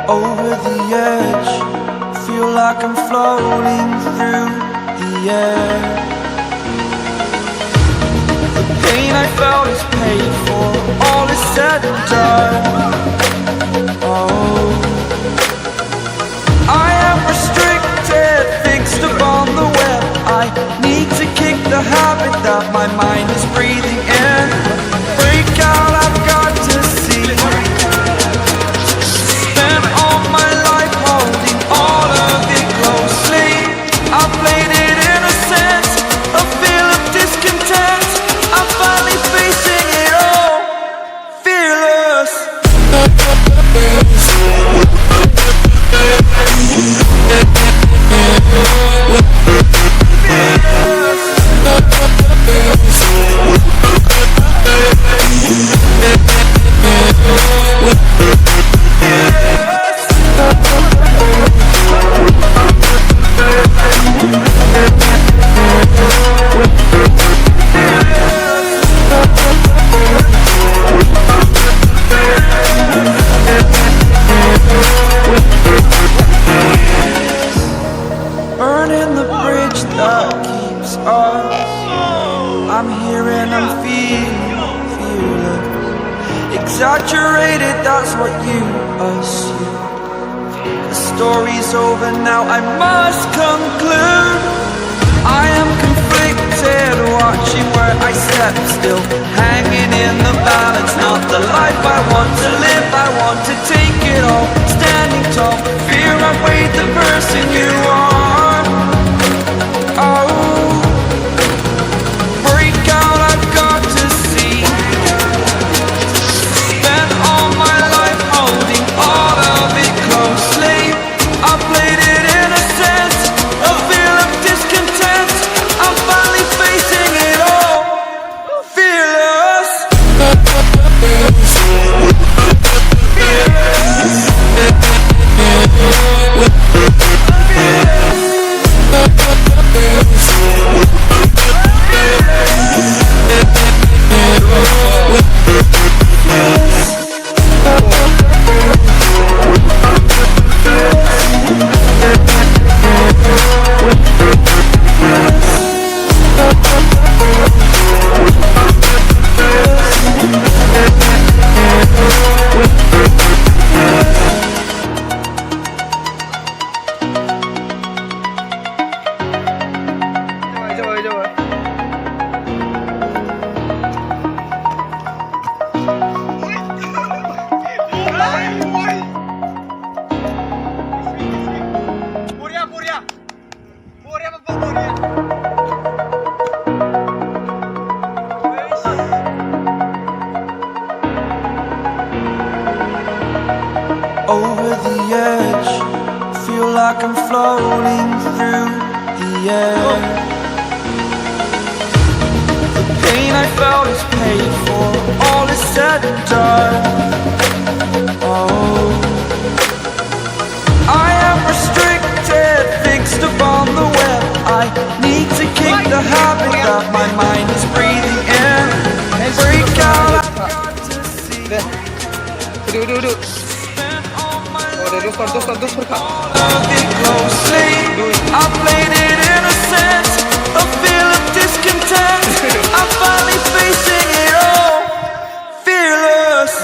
Over the edge, feel like I'm floating through the air. The pain I felt is paid for, all is said and done. Oh, I am restricted, fixed upon the web. I need to kick the habit that my mind is breathing in. Break out, I've got to see. Spent all my life holding all of it closely. I played it innocent, a feel of discontent. I'm finally facing it all, fearless. Burning the bridge that keeps us. I'm here and I'm feeling fearless. Exaggerated, that's what you assume. The story's over now, I must conclude. I am conflicted, watching where I step still, hanging in the balance. Not the life I want to live, I want to take it all. Standing tall, fear I weighed the person you are. Over the edge, feel like I'm floating through the air. The pain I felt is paid for, all is said and done. Oh, I am restricted, fixed upon the web. I need to kick the habit that my mind is breathing in. Break out, I've got to see. Duduk. Dos per closely. I played it innocent, a feel of discontent. I'm finally facing it all, fearless.